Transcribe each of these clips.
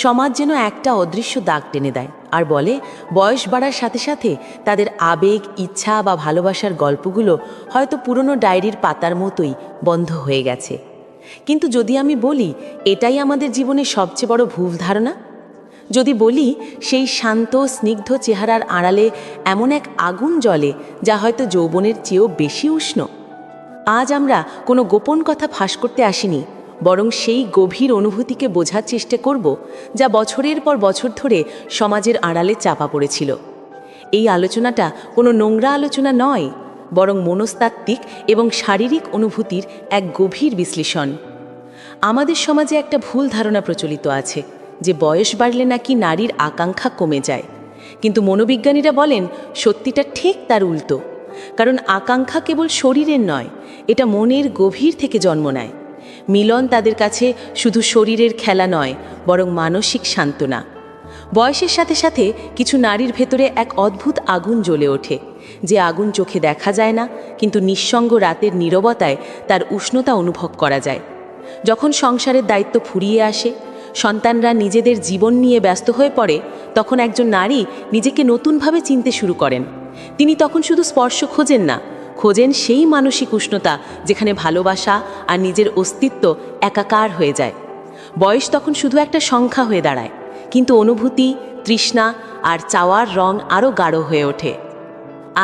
সমাজ যেন একটা অদৃশ্য দাগ টেনে দেয় আর বলে বয়স বাড়ার সাথে সাথে তাদের আবেগ, ইচ্ছা বা ভালোবাসার গল্পগুলো হয়তো পুরনো ডায়েরির পাতার মতোই বন্ধ হয়ে গেছে। কিন্তু যদি আমি বলি এটাই আমাদের জীবনের সবচেয়ে বড় ভুল ধারণা, যদি বলি সেই শান্ত স্নিগ্ধ চেহারার আড়ালে এমন এক আগুন জ্বলে যা হয়তো যৌবনের চেয়েও বেশি উষ্ণ, আজ আমরা কোনো গোপন কথা ফাঁস করতে আসিনি, বরং সেই গভীর অনুভূতিকে বোঝার চেষ্টা করব যা বছরের পর বছর ধরে সমাজের আড়ালে চাপা পড়েছিল। এই আলোচনাটা কোনো নোংরা আলোচনা নয়, বরং মনস্তাত্ত্বিক এবং শারীরিক অনুভূতির এক গভীর বিশ্লেষণ। আমাদের সমাজে একটা ভুল ধারণা প্রচলিত আছে যে বয়স বাড়লে নাকি নারীর আকাঙ্ক্ষা কমে যায়, কিন্তু মনোবিজ্ঞানীরা বলেন সত্যিটা ঠিক তার উল্টো। কারণ আকাঙ্ক্ষা কেবল শরীরের নয়, এটা মনের গভীর থেকে জন্ম নেয়। মিলন তাদের কাছে শুধু শরীরের খেলা নয়, বরং মানসিক সান্ত্বনা। বয়সের সাথে সাথে কিছু নারীর ভেতরে এক অদ্ভুত আগুন জ্বলে ওঠে, যে আগুন চোখে দেখা যায় না, কিন্তু নিঃসঙ্গ রাতের নীরবতায় তার উষ্ণতা অনুভব করা যায়। যখন সংসারের দায়িত্ব ফুরিয়ে আসে, সন্তানরা নিজেদের জীবন নিয়ে ব্যস্ত হয়ে পড়ে, তখন একজন নারী নিজেকে নতুনভাবে চিনতে শুরু করেন। তিনি তখন শুধু স্পর্শ খোঁজেন না, খোঁজেন সেই মানসিক উষ্ণতা যেখানে ভালোবাসা আর নিজের অস্তিত্ব একাকার হয়ে যায়। বয়স তখন শুধু একটা সংখ্যা হয়ে দাঁড়ায়, কিন্তু অনুভূতি, তৃষ্ণা আর চাওয়ার রং আরও গাঢ় হয়ে ওঠে।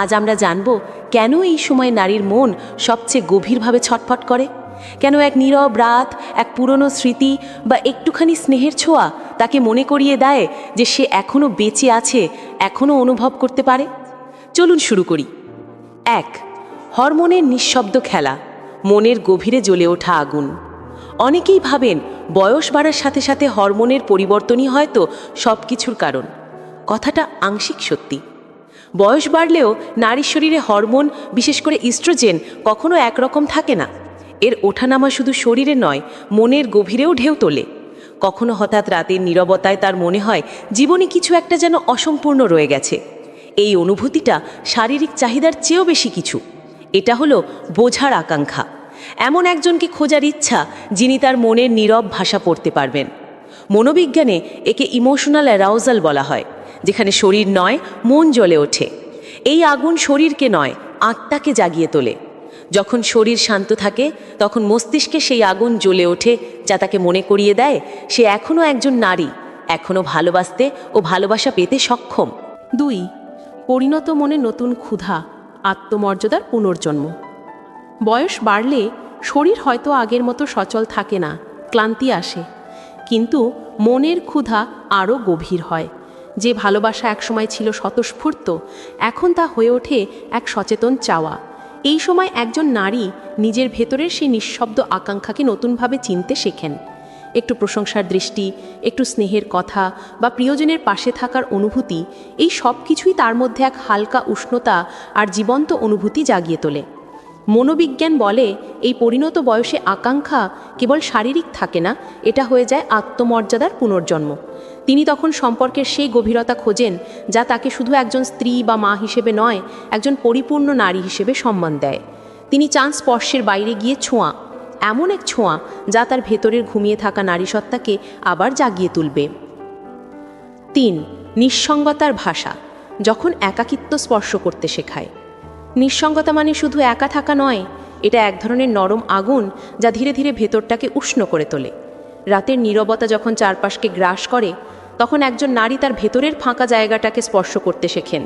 আজ আমরা জানব কেন এই সময় নারীর মন সবচেয়ে গভীরভাবে ছটফট করে, কেন এক নীরব রাত, এক পুরনো স্মৃতি বা একটুখানি স্নেহের ছোঁয়া তাকে মনে করিয়ে দেয় যে সে এখনও বেঁচে আছে, এখনও অনুভব করতে পারে। চলুন শুরু করি। 1. হরমোনের নিঃশব্দ খেলা, মনের গভীরে জ্বলে ওঠা আগুন। অনেকেই ভাবেন বয়স বাড়ার সাথে সাথে হরমোনের পরিবর্তনই হয়তো সব কিছুর কারণ। কথাটা আংশিক সত্যি। বয়স বাড়লেও নারীর শরীরে হরমোন, বিশেষ করে ইস্ট্রোজেন, কখনো একরকম থাকে না। এর ওঠানামা শুধু শরীরে নয়, মনের গভীরেও ঢেউ তোলে। কখনো হঠাৎ রাতের নীরবতায় তার মনে হয় জীবনে কিছু একটা যেন অসম্পূর্ণ রয়ে গেছে। এই অনুভূতিটা শারীরিক চাহিদার চেয়েও বেশি কিছু। এটা হলো বোঝার আকাঙ্ক্ষা, এমন একজনকে খোঁজার ইচ্ছা যিনি তার মনের নীরব ভাষা পড়তে পারবেন। মনোবিজ্ঞানে একে ইমোশনাল অ্যারাউজাল বলা হয়, যেখানে শরীর নয়, মন জ্বলে ওঠে। এই আগুন শরীরকে নয়, আত্মাকে জাগিয়ে তোলে। যখন শরীর শান্ত থাকে, তখন মস্তিষ্কে সেই আগুন জ্বলে ওঠে, যা তাকে মনে করিয়ে দেয় সে এখনও একজন নারী, এখনও ভালোবাসতে ও ভালোবাসা পেতে সক্ষম। 2. পরিণত মনে নতুন ক্ষুধা, আত্মমর্যাদার পুনর্জন্ম। বয়স বাড়লে শরীর হয়তো আগের মতো সচল থাকে না, ক্লান্তি আসে, কিন্তু মনের ক্ষুধা আরও গভীর হয়। যে ভালোবাসা একসময় ছিল স্বতঃস্ফূর্ত, এখন তা হয়ে ওঠে এক সচেতন চাওয়া। এই সময় একজন নারী নিজের ভেতরের সেই নিঃশব্দ আকাঙ্ক্ষাকে নতুনভাবে চিনতে শেখেন। একটু প্রশংসার দৃষ্টি, একটু স্নেহের কথা বা প্রিয়জনের পাশে থাকার অনুভূতি, এই সব কিছুই তার মধ্যে এক হালকা উষ্ণতা আর জীবন্ত অনুভূতি জাগিয়ে তোলে। মনোবিজ্ঞান বলে এই পরিণত বয়সে আকাঙ্ক্ষা কেবল শারীরিক থাকে না, এটা হয়ে যায় আত্মমর্যাদার পুনর্জন্ম। তিনি তখন সম্পর্কের সেই গভীরতা খোঁজেন যা তাকে শুধু একজন স্ত্রী বা মা হিসেবে নয়, একজন পরিপূর্ণ নারী হিসেবে সম্মান দেয়। তিনি চান স্পর্শের বাইরে গিয়ে ছোঁয়া, এমন এক ছোঁয়া যা তার ভেতরের ঘুমিয়ে থাকা নারীসত্তাকে আবার জাগিয়ে তুলবে। 3. নিঃসঙ্গতার ভাষা, যখন একাকিত্ব স্পর্শ করতে শেখায়। নিঃসঙ্গতা মানে শুধু একা থাকা নয়, এটা এক ধরনের নরম আগুন যা ধীরে ধীরে ভেতরটাকে উষ্ণ করে তোলে। রাতের নীরবতা যখন চারপাশকে গ্রাস করে, তখন একজন নারী তার ভেতরের ফাঁকা জায়গাটাকে স্পর্শ করতে শেখেন।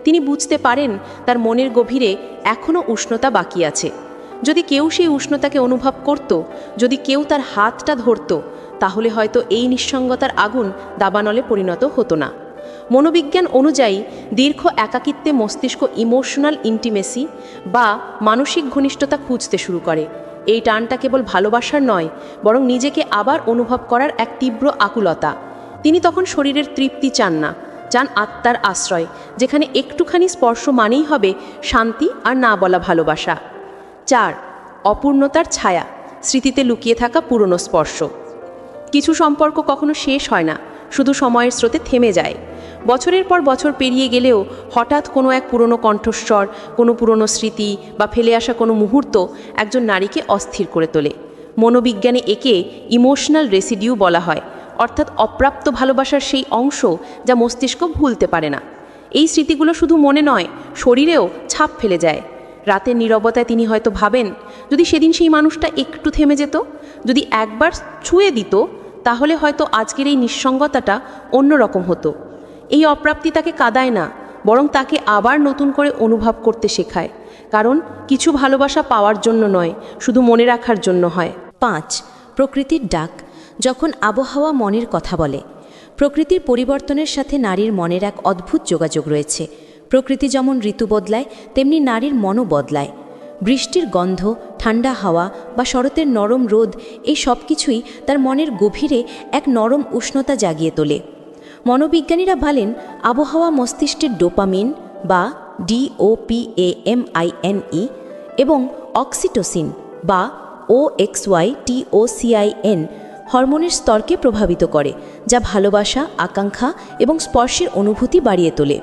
তিনি বুঝতে পারেন তার মনের গভীরে এখনও উষ্ণতা বাকি আছে। যদি কেউ সেই উষ্ণতাকে অনুভব করত, যদি কেউ তার হাতটা ধরত, তাহলে হয়তো এই নিঃসঙ্গতার আগুন দাবানলে পরিণত হতো না। মনোবিজ্ঞান অনুযায়ী দীর্ঘ একাকিত্বে মস্তিষ্ক ইমোশনাল ইন্টিমেসি বা মানসিক ঘনিষ্ঠতা খুঁজতে শুরু করে। এই টানটা কেবল ভালোবাসার নয়, বরং নিজেকে আবার অনুভব করার এক তীব্র আকুলতা। তিনি তখন শরীরের তৃপ্তি চান না, চান আত্মার আশ্রয়, যেখানে একটুখানি স্পর্শ মানেই হবে শান্তি আর না বলা ভালোবাসা। 4. অপূর্ণতার ছায়া, স্মৃতিতে লুকিয়ে থাকা পুরনো স্পর্শ। কিছু সম্পর্ক কখনো শেষ হয় না, শুধু সময়ের স্রোতে থেমে যায়। বছরের পর বছর পেরিয়ে গেলেও হঠাৎ কোনো এক পুরনো কণ্ঠস্বর, কোনো পুরনো স্মৃতি বা ফেলে আসা কোনো মুহূর্ত একজন নারীকে অস্থির করে তোলে। মনোবিজ্ঞানে একে ইমোশনাল রেসিডিউ বলা হয়, অর্থাৎ অপ্রাপ্ত ভালোবাসার সেই অংশ যা মস্তিষ্ক ভুলতে পারে না। এই স্মৃতিগুলো শুধু মনে নয়, শরীরেও ছাপ ফেলে যায়। রাতের নীরবতায় তিনি হয়তো ভাবেন, যদি সেদিন সেই মানুষটা একটু থেমে যেত, যদি একবার ছুঁয়ে দিত, তাহলে হয়তো আজকের এই নিঃসঙ্গতাটা অন্যরকম হতো। এই অপ্রাপ্তি তাকে কাঁদায় না, বরং তাকে আবার নতুন করে অনুভব করতে শেখায়। কারণ কিছু ভালোবাসা পাওয়ার জন্য নয়, শুধু মনে রাখার জন্য হয়। 5. প্রকৃতির ডাক। যখন আবহাওয়া মনের কথা বলে। প্রকৃতির পরিবর্তনের সাথে নারীর মনের এক অদ্ভুত যোগাযোগ রয়েছে। প্রকৃতি যেমন ঋতু বদলায়, তেমনি নারীর মনও বদলায়। বৃষ্টির গন্ধ, ঠান্ডা হাওয়া বা শরতের নরম রোদ, এই সব কিছুই তার মনের গভীরে এক নরম উষ্ণতা জাগিয়ে তোলে। মনোবিজ্ঞানীরা বলেন, আবহাওয়া মস্তিষ্কের ডোপামিন বা DOPAMINE এবং অক্সিটোসিন বা OXYTOCIN হরমোনের স্তরকে প্রভাবিত করে, যা ভালোবাসা, আকাঙ্ক্ষা এবং স্পর্শের অনুভূতি বাড়িয়ে তোলে।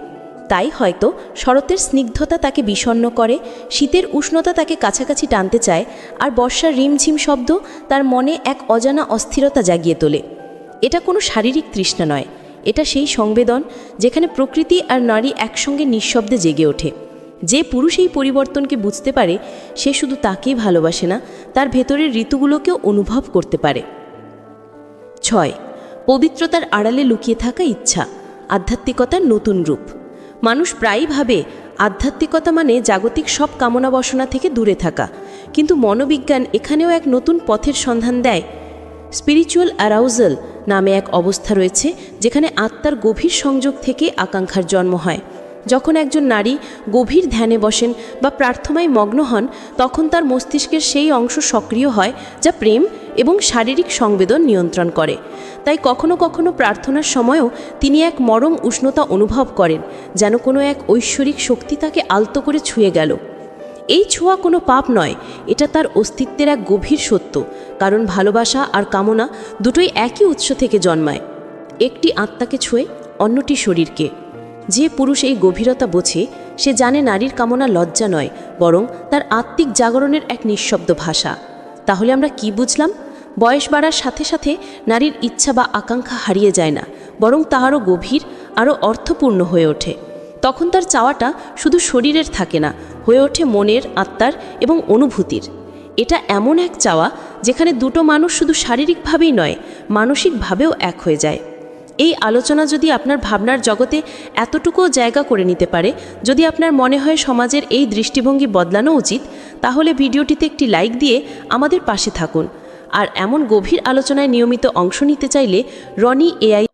তাই হয়তো শরতের স্নিগ্ধতা তাকে বিষণ্ণ করে, শীতের উষ্ণতা তাকে কাছাকাছি টানতে চায়, আর বর্ষার রিমঝিম শব্দ তার মনে এক অজানা অস্থিরতা জাগিয়ে তোলে। এটা কোনো শারীরিক তৃষ্ণা নয়, এটা সেই সংবেদন যেখানে প্রকৃতি আর নারী একসঙ্গে নিঃশব্দে জেগে ওঠে। যে পুরুষ এই পরিবর্তনকে বুঝতে পারে, সে শুধু তাকেই ভালোবাসে না, তার ভেতরের ঋতুগুলোকেও অনুভব করতে পারে। 6. পবিত্রতার আড়ালে লুকিয়ে থাকা ইচ্ছা। আধ্যাত্মিকতার নতুন রূপ। মানুষ প্রায়ই ভাবে আধ্যাত্মিকতা মানে জাগতিক সব কামনা বাসনা থেকে দূরে থাকা, কিন্তু মনোবিজ্ঞান এখানেও এক নতুন পথের সন্ধান দেয়। স্পিরিচুয়াল অ্যারাউজাল নামে এক অবস্থা রয়েছে, যেখানে আত্মার গভীর সংযোগ থেকে আকাঙ্ক্ষার জন্ম হয়। যখন একজন নারী গভীর ধ্যানে বসেন বা প্রার্থনায় মগ্ন হন, তখন তার মস্তিষ্কের সেই অংশ সক্রিয় হয় যা প্রেম এবং শারীরিক সংবেদন নিয়ন্ত্রণ করে। তাই কখনো কখনো প্রার্থনার সময়ও তিনি এক মরম উষ্ণতা অনুভব করেন, যেন কোনো এক ঐশ্বরিক শক্তি তাকে আলতো করে ছুঁয়ে গেল। এই ছোঁয়া কোনো পাপ নয়, এটা তার অস্তিত্বের এক গভীর সত্য, কারণ ভালোবাসা আর কামনা দুটোই একই উৎস থেকে জন্মায়। একটি আত্মাকে ছুঁয়ে, অন্যটি শরীরকে। যে পুরুষ এই গভীরতা বোঝে, সে জানে নারীর কামনা লজ্জা নয়, বরং তার আত্মিক জাগরণের এক নিঃশব্দ ভাষা। তাহলে আমরা কি বুঝলাম? বয়স বাড়ার সাথে সাথে নারীর ইচ্ছা বা আকাঙ্ক্ষা হারিয়ে যায় না, বরং তা আরও গভীর, আরও অর্থপূর্ণ হয়ে ওঠে। তখন তার চাওয়াটা শুধু শরীরের থাকে না, হয়ে ওঠে মনের, আত্মার এবং অনুভূতির। এটা এমন এক চাওয়া যেখানে দুটো মানুষ শুধু শারীরিকভাবেই নয়, মানসিকভাবেও এক হয়ে যায়। এই আলোচনা যদি আপনার ভাবনার জগতে এতটুকুও জায়গা করে নিতে পারে, যদি আপনার মনে হয় সমাজের এই দৃষ্টিভঙ্গি বদলানো উচিত, তাহলে ভিডিওটিতে একটি লাইক দিয়ে আমাদের পাশে থাকুন। আর এমন গভীর আলোচনায় নিয়মিত অংশ নিতে চাইলে রনি এআই